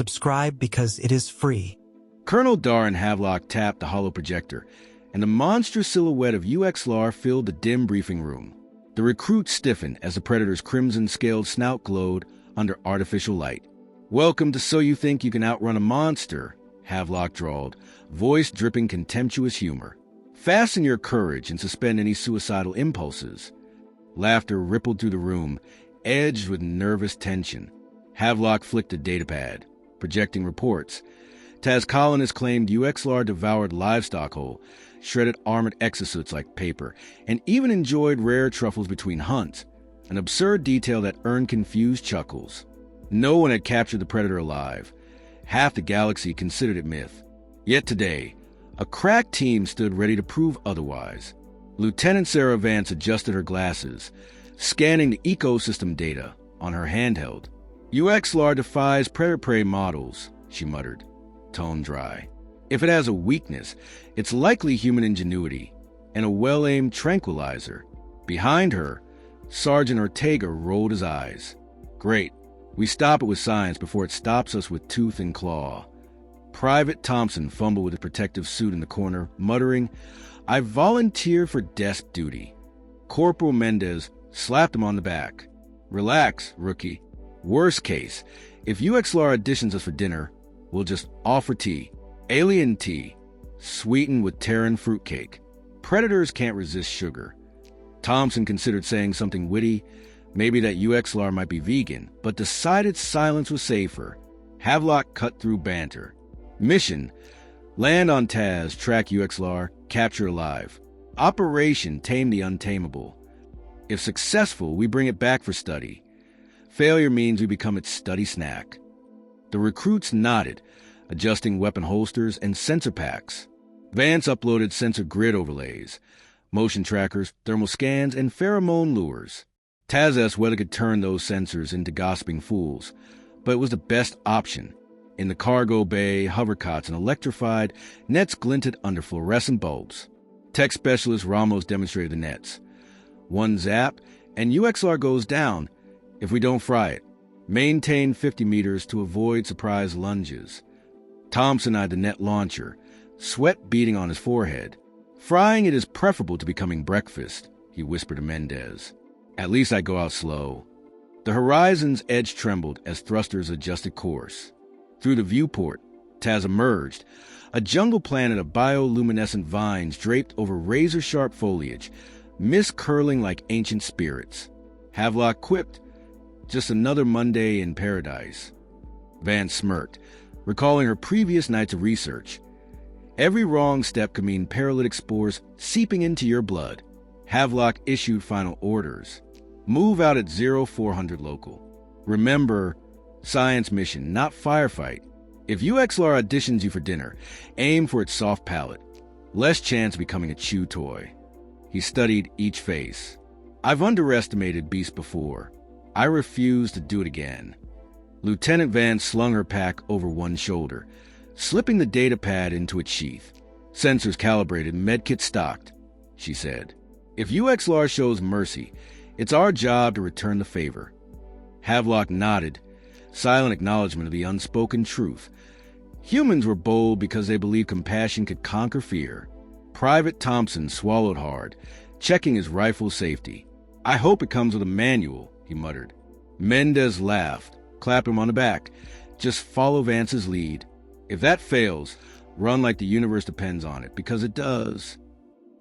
Subscribe because it is free. Colonel Dar and Havelock tapped the hollow projector, and the monstrous silhouette of UXLR filled the dim briefing room. The recruits stiffened as the Predator's crimson-scaled snout glowed under artificial light. "Welcome to So You Think You Can Outrun a Monster," Havelock drawled, voice dripping contemptuous humor. "Fasten your courage and suspend any suicidal impulses." Laughter rippled through the room, edged with nervous tension. Havelock flicked a datapad, projecting reports. Taz colonists claimed UXLR devoured livestock whole, shredded armored exosuits like paper, and even enjoyed rare truffles between hunts, an absurd detail that earned confused chuckles. No one had captured the Predator alive. Half the galaxy considered it myth. Yet today, a crack team stood ready to prove otherwise. Lieutenant Sarah Vance adjusted her glasses, scanning the ecosystem data on her handheld. "UXLR defies predator-prey models," she muttered, tone dry. "If it has a weakness, it's likely human ingenuity and a well-aimed tranquilizer." Behind her, Sergeant Ortega rolled his eyes. "Great. We stop it with science before it stops us with tooth and claw." Private Thompson fumbled with a protective suit in the corner, muttering, "I volunteer for desk duty." Corporal Mendez slapped him on the back. "Relax, rookie. Worst case, if UXLR auditions us for dinner, we'll just offer tea. Alien tea, sweetened with Terran fruitcake. Predators can't resist sugar." Thompson considered saying something witty, maybe that UXLR might be vegan, but decided silence was safer. Havelock cut through banter. "Mission: land on Taz, track UXLR, capture alive. Operation: tame the untamable. If successful, we bring it back for study. Failure means we become its study snack." The recruits nodded, adjusting weapon holsters and sensor packs. Vance uploaded sensor grid overlays, motion trackers, thermal scans, and pheromone lures. Taz asked whether it could turn those sensors into gossiping fools, but it was the best option. In the cargo bay, hovercots and electrified nets glinted under fluorescent bulbs. Tech specialist Ramos demonstrated the nets. One zap, and UXLR goes down if we don't fry it. Maintain 50 meters to avoid surprise lunges. Thompson eyed the net launcher, sweat beading on his forehead. "Frying it is preferable to becoming breakfast," he whispered to Mendez. "At least I go out slow." The horizon's edge trembled as thrusters adjusted course. Through the viewport, Taz emerged, a jungle planet of bioluminescent vines draped over razor-sharp foliage, mist curling like ancient spirits. Havelock quipped, "Just another Monday in paradise." Vance smirked, recalling her previous nights of research. Every wrong step could mean paralytic spores seeping into your blood. Havelock issued final orders. "Move out at 0400 local. Remember, science mission, not firefight. If UXLR auditions you for dinner, aim for its soft palate. Less chance of becoming a chew toy." He studied each face. "I've underestimated beasts before. I refuse to do it again." Lieutenant Vance slung her pack over one shoulder, slipping the data pad into its sheath. "Sensors calibrated, medkit stocked," she said. "If UXLR shows mercy, it's our job to return the favor." Havelock nodded, silent acknowledgement of the unspoken truth. Humans were bold because they believed compassion could conquer fear. Private Thompson swallowed hard, checking his rifle's safety. "I hope it comes with a manual," he muttered. Mendez laughed, clapped him on the back. "Just follow Vance's lead. If that fails, run like the universe depends on it, because it does."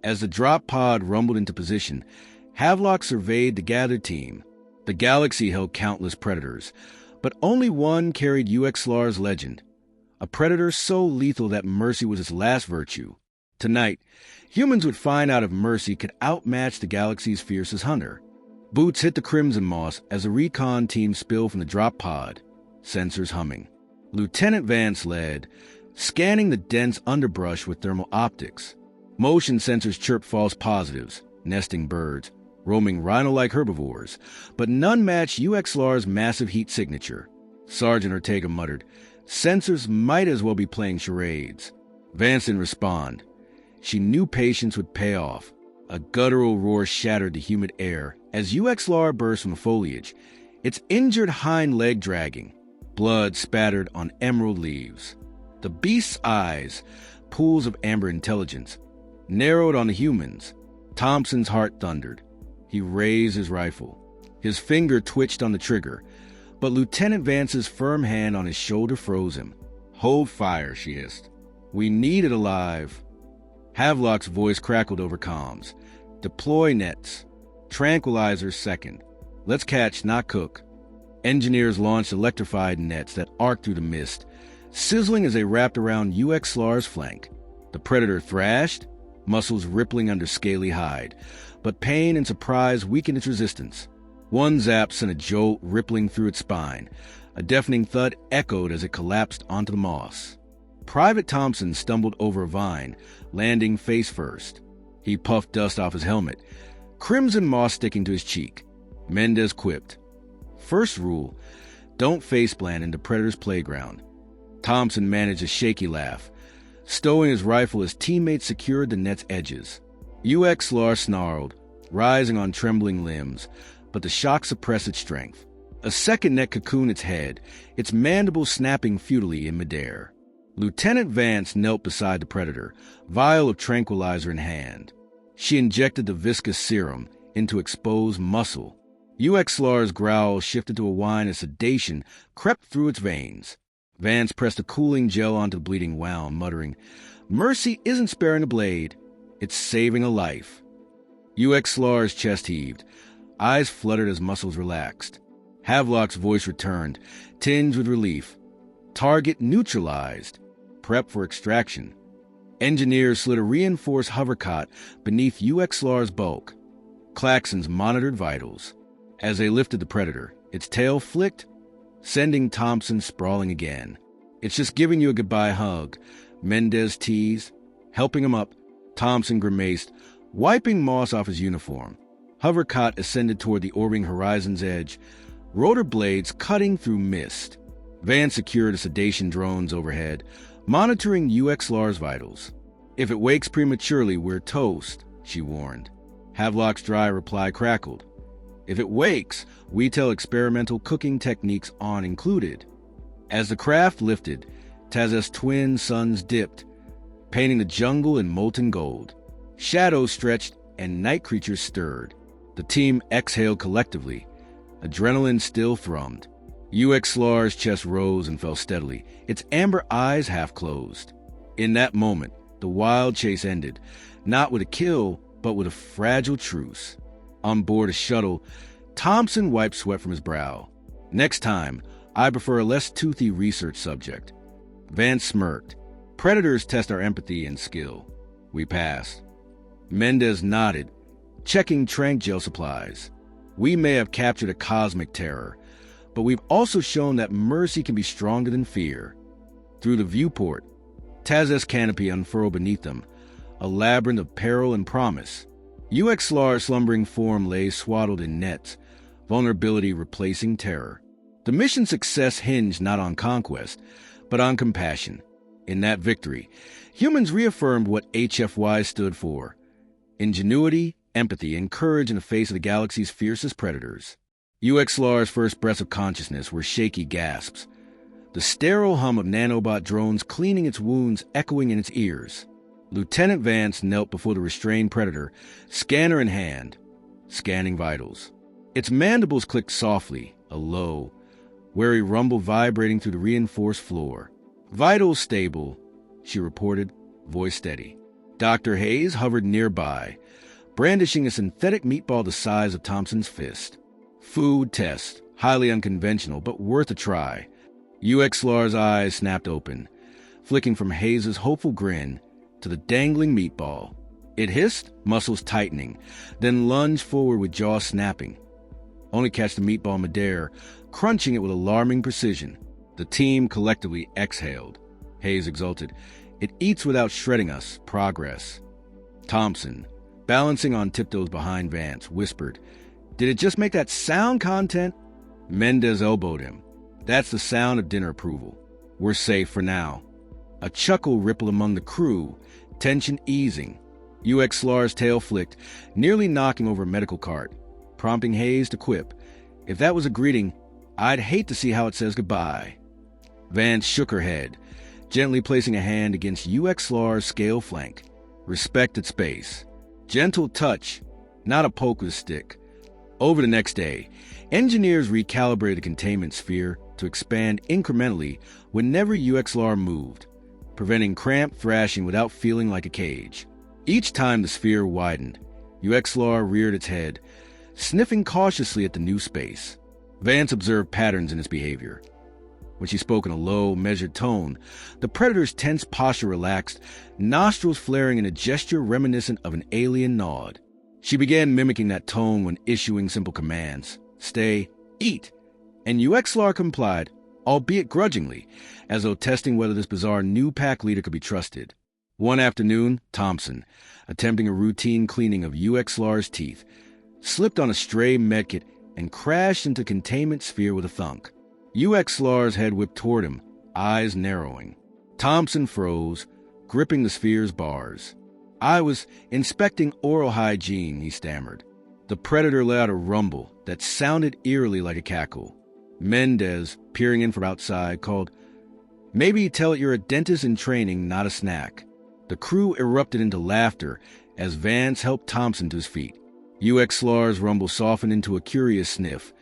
As the drop pod rumbled into position, Havelock surveyed the gathered team. The galaxy held countless predators, but only one carried UXLR's legend. A predator so lethal that mercy was its last virtue. Tonight, humans would find out if mercy could outmatch the galaxy's fiercest hunter. Boots hit the crimson moss as the recon team spilled from the drop pod, sensors humming. Lieutenant Vance led, scanning the dense underbrush with thermal optics. Motion sensors chirped false positives, nesting birds, roaming rhino-like herbivores, but none matched UXLR's massive heat signature. Sergeant Ortega muttered, "Sensors might as well be playing charades." Vance didn't respond. She knew patience would pay off. A guttural roar shattered the humid air as UXLR burst from the foliage, its injured hind leg dragging. blood spattered on emerald leaves. The beast's eyes, pools of amber intelligence, narrowed on the humans. Thompson's heart thundered. He raised his rifle. His finger twitched on the trigger, but Lieutenant Vance's firm hand on his shoulder froze him. "Hold fire," she hissed. "We need it alive." Havelock's voice crackled over comms. "Deploy nets. Tranquilizers second. Let's catch, not cook." Engineers launched electrified nets that arced through the mist, sizzling as they wrapped around UX-LAR's flank. The predator thrashed, muscles rippling under scaly hide, but pain and surprise weakened its resistance. One zap sent a jolt rippling through its spine. A deafening thud echoed as it collapsed onto the moss. Private Thompson stumbled over a vine, landing face first. He puffed dust off his helmet, crimson moss sticking to his cheek. Mendez quipped, "First rule, don't faceplant into Predator's playground." Thompson managed a shaky laugh, stowing his rifle as teammates secured the net's edges. UX-LAR snarled, rising on trembling limbs, but the shock suppressed its strength. A second net cocooned its head, its mandibles snapping futilely in midair. Lieutenant Vance knelt beside the Predator, vial of tranquilizer in hand. She injected the viscous serum into exposed muscle. UX-LAR's growl shifted to a whine as sedation crept through its veins. Vance pressed a cooling gel onto the bleeding wound, muttering, "Mercy isn't sparing a blade. It's saving a life." UX-LAR's chest heaved. Eyes fluttered as muscles relaxed. Havelock's voice returned, tinged with relief. "Target neutralized. Prep for extraction." Engineers slid a reinforced hovercot beneath UX-LAR's bulk. Klaxons monitored vitals. As they lifted the Predator, its tail flicked, sending Thompson sprawling again. "It's just giving you a goodbye hug," Mendez teased. Helping him up, Thompson grimaced, wiping moss off his uniform. Hovercot ascended toward the orbiting horizon's edge, rotor blades cutting through mist. Vance secured the sedation drones overhead, monitoring UX-LAR's vitals. "If it wakes prematurely, we're toast," she warned. Havelock's dry reply crackled. "If it wakes, we tell experimental cooking techniques on included." As the craft lifted, Taz's twin suns dipped, painting the jungle in molten gold. Shadows stretched and night creatures stirred. The team exhaled collectively. Adrenaline still thrummed. UX-LAR's chest rose and fell steadily, its amber eyes half closed. In that moment, the wild chase ended, not with a kill, but with a fragile truce. On board a shuttle, Thompson wiped sweat from his brow. "Next time, I prefer a less toothy research subject." Vance smirked. "Predators test our empathy and skill." We passed. Mendez nodded, checking tranq gel supplies. "We may have captured a cosmic terror, but we've also shown that mercy can be stronger than fear." Through the viewport, Taz's canopy unfurled beneath them, a labyrinth of peril and promise. UX-LAR's slumbering form lay swaddled in nets, vulnerability replacing terror. The mission's success hinged not on conquest, but on compassion. In that victory, humans reaffirmed what HFY stood for: ingenuity, empathy, and courage in the face of the galaxy's fiercest predators. UX-LAR's first breaths of consciousness were shaky gasps, the sterile hum of nanobot drones cleaning its wounds echoing in its ears. Lieutenant Vance knelt before the restrained Predator, scanner in hand, scanning vitals. Its mandibles clicked softly, a low, wary rumble vibrating through the reinforced floor. "Vitals stable," she reported, voice steady. Dr. Hayes hovered nearby, brandishing a synthetic meatball the size of Thompson's fist. "Food test, highly unconventional, but worth a try." UX-LAR's eyes snapped open, flicking from Hayes' hopeful grin to the dangling meatball. It hissed, muscles tightening, then lunged forward with jaws snapping. Only catch the meatball midair, crunching it with alarming precision. The team collectively exhaled. Hayes exulted. "It eats without shredding us. Progress." Thompson, balancing on tiptoes behind Vance, whispered, "Did it just make that sound content?" Mendez elbowed him. "That's the sound of dinner approval. We're safe for now." A chuckle rippled among the crew, tension easing. UX-LAR's tail flicked, nearly knocking over a medical cart, prompting Hayes to quip, "If that was a greeting, I'd hate to see how it says goodbye." Vance shook her head, gently placing a hand against UX-LAR's scale flank. Respected space. Gentle touch, not a poke with a stick. Over the next day, engineers recalibrated the containment sphere to expand incrementally whenever UX-LAR moved, preventing cramped thrashing without feeling like a cage. Each time the sphere widened, UX-LAR reared its head, sniffing cautiously at the new space. Vance observed patterns in its behavior. When she spoke in a low, measured tone, the predator's tense posture relaxed, nostrils flaring in a gesture reminiscent of an alien nod. She began mimicking that tone when issuing simple commands. Stay, eat. And UX-LAR complied, albeit grudgingly, as though testing whether this bizarre new pack leader could be trusted. One afternoon, Thompson, attempting a routine cleaning of UX-LAR's teeth, slipped on a stray medkit and crashed into containment sphere with a thunk. UX-LAR's head whipped toward him, eyes narrowing. Thompson froze, gripping the sphere's bars. I was inspecting oral hygiene, he stammered. The predator let out a rumble that sounded eerily like a cackle. Mendez, peering in from outside, called, "Maybe tell it you're a dentist in training, not a snack." The crew erupted into laughter as Vance helped Thompson to his feet. UX-LAR's rumble softened into a curious sniff.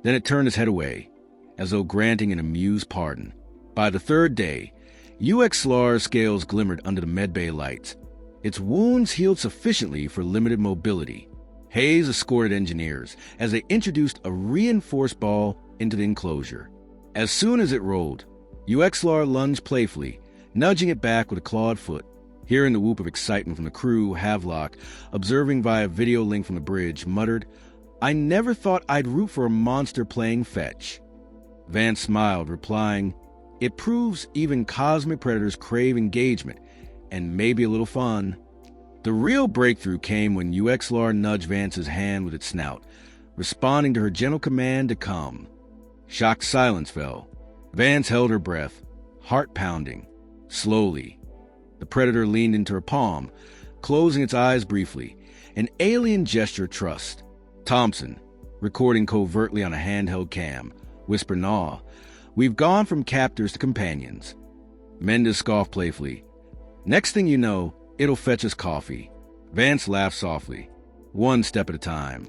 Then it turned its head away, as though granting an amused pardon. By the third day, UX-LAR's scales glimmered under the medbay lights. Its wounds healed sufficiently for limited mobility. Hayes escorted engineers as they introduced a reinforced ball into the enclosure. As soon as it rolled, UX-LAR lunged playfully, nudging it back with a clawed foot. Hearing the whoop of excitement from the crew, Havelock, observing via video link from the bridge, muttered, "I never thought I'd root for a monster playing fetch." Vance smiled, replying, "It proves even cosmic predators crave engagement, and maybe a little fun." The real breakthrough came when UX-LAR nudged Vance's hand with its snout, responding to her gentle command to come. Shocked silence fell. Vance held her breath, heart pounding. Slowly, the predator leaned into her palm, closing its eyes briefly, an alien gesture of trust. Thompson, recording covertly on a handheld cam, whispered in awe, "We've gone from captors to companions." Mendez scoffed playfully. "Next thing you know, it'll fetch us coffee." Vance laughed softly, one step at a time.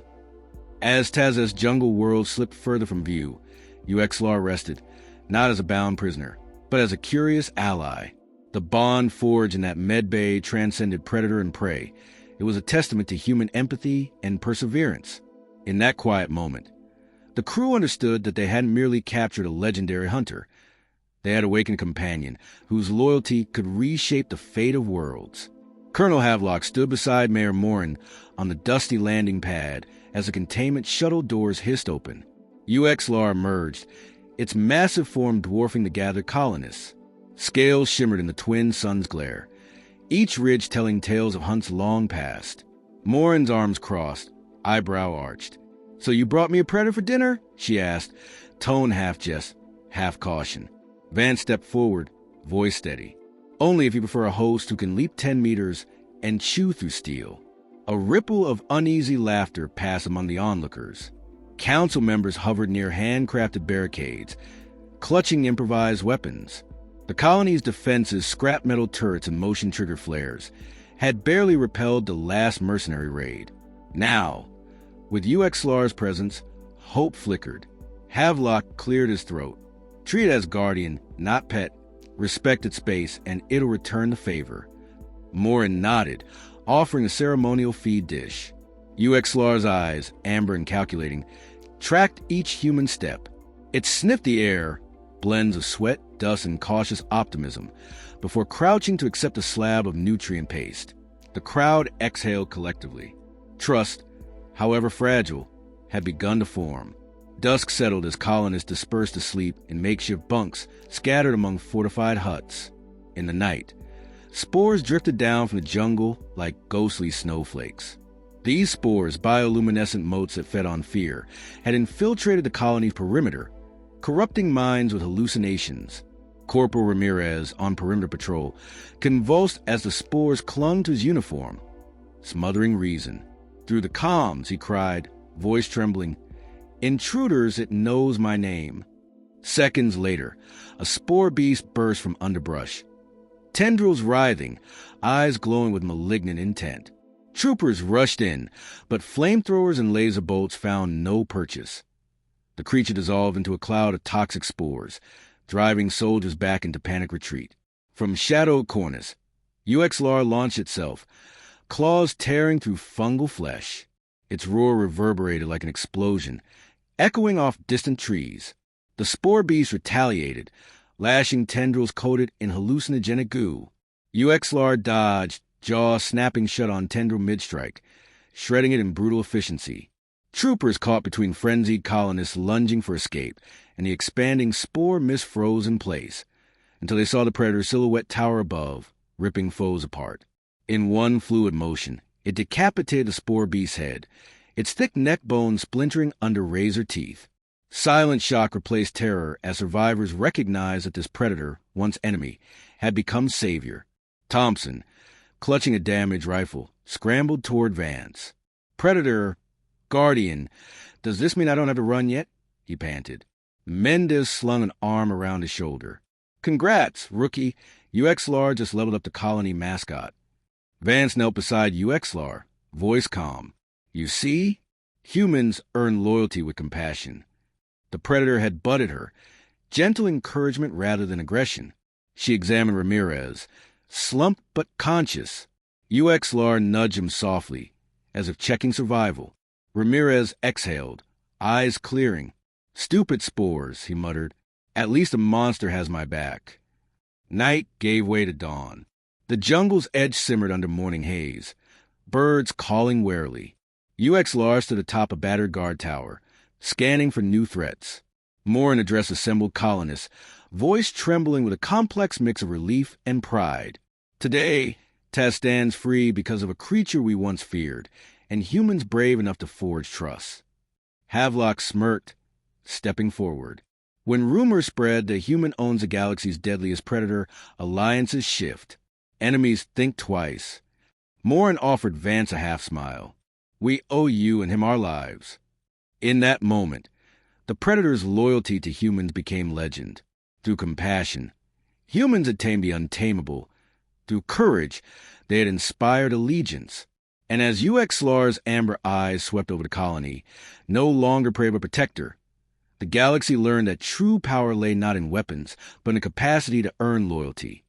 As Taz's jungle world slipped further from view, UX-LAR rested, not as a bound prisoner, but as a curious ally. The bond forged in that medbay transcended predator and prey. It was a testament to human empathy and perseverance. In that quiet moment, the crew understood that they hadn't merely captured a legendary hunter. They had awakened a companion whose loyalty could reshape the fate of worlds. Colonel Havelock stood beside Mayor Morin on the dusty landing pad as the containment shuttle doors hissed open. UX-LAR emerged, its massive form dwarfing the gathered colonists. Scales shimmered in the twin sun's glare, each ridge telling tales of hunts long past. Morin's arms crossed, eyebrow arched. "So you brought me a predator for dinner?" she asked, tone half jest, half caution. Vance stepped forward, voice steady. "Only if you prefer a host who can leap 10 meters and chew through steel." A ripple of uneasy laughter passed among the onlookers. Council members hovered near handcrafted barricades, clutching improvised weapons. The colony's defenses, scrap metal turrets and motion trigger flares, had barely repelled the last mercenary raid. Now, with UX-LAR's presence, hope flickered. Havelock cleared his throat. "Treat it as guardian, not pet. Respect its space, and it'll return the favor." Morin nodded, offering a ceremonial feed dish. UX-LAR's eyes, amber and calculating, tracked each human step. It sniffed the air, blends of sweat, dust, and cautious optimism, before crouching to accept a slab of nutrient paste. The crowd exhaled collectively. Trust, however fragile, had begun to form. Dusk settled as colonists dispersed to sleep in makeshift bunks scattered among fortified huts. In the night, spores drifted down from the jungle like ghostly snowflakes. These spores, bioluminescent motes that fed on fear, had infiltrated the colony's perimeter, corrupting minds with hallucinations. Corporal Ramirez, on perimeter patrol, convulsed as the spores clung to his uniform, smothering reason. Through the comms, he cried, voice trembling, "Intruders, it knows my name." Seconds later, a spore beast burst from underbrush. Tendrils writhing, eyes glowing with malignant intent. Troopers rushed in, but flamethrowers and laser bolts found no purchase. The creature dissolved into a cloud of toxic spores, driving soldiers back into panic retreat. From shadowed corners, UXLR launched itself, claws tearing through fungal flesh. Its roar reverberated like an explosion, echoing off distant trees. The spore beast retaliated, lashing tendrils coated in hallucinogenic goo. UXLR dodged, jaw snapping shut on tendril mid-strike, shredding it in brutal efficiency. Troopers caught between frenzied colonists lunging for escape, and the expanding spore misfroze in place, until they saw the predator's silhouette tower above, ripping foes apart. In one fluid motion, it decapitated the spore beast's head, its thick neck bone splintering under razor teeth. Silent shock replaced terror as survivors recognized that this predator, once enemy, had become savior. Thompson, clutching a damaged rifle, scrambled toward Vance. "Predator, Guardian, does this mean I don't have to run yet?" he panted. Mendez slung an arm around his shoulder. "Congrats, rookie. UXLR just leveled up the colony mascot." Vance knelt beside UXLR, voice calm. "You see? Humans earn loyalty with compassion." The predator had butted her, gentle encouragement rather than aggression. She examined Ramirez, slumped but conscious. UXLR nudged him softly, as if checking survival. Ramirez exhaled, eyes clearing. "Stupid spores," he muttered. "At least a monster has my back." Night gave way to dawn. The jungle's edge simmered under morning haze, birds calling warily. UXLR stood atop a battered guard tower, scanning for new threats. Morin addressed assembled colonists, voice trembling with a complex mix of relief and pride. "Today, Tess stands free because of a creature we once feared, and humans brave enough to forge trust." Havelock smirked, stepping forward. When rumors spread that human owns the galaxy's deadliest predator, alliances shift. Enemies think twice. Morin offered Vance a half-smile. "We owe you and him our lives." In that moment, the predator's loyalty to humans became legend. Through compassion, humans had tamed the untamable. Through courage, they had inspired allegiance. And as UXLR's amber eyes swept over the colony, no longer prey but protector, the galaxy learned that true power lay not in weapons, but in the capacity to earn loyalty.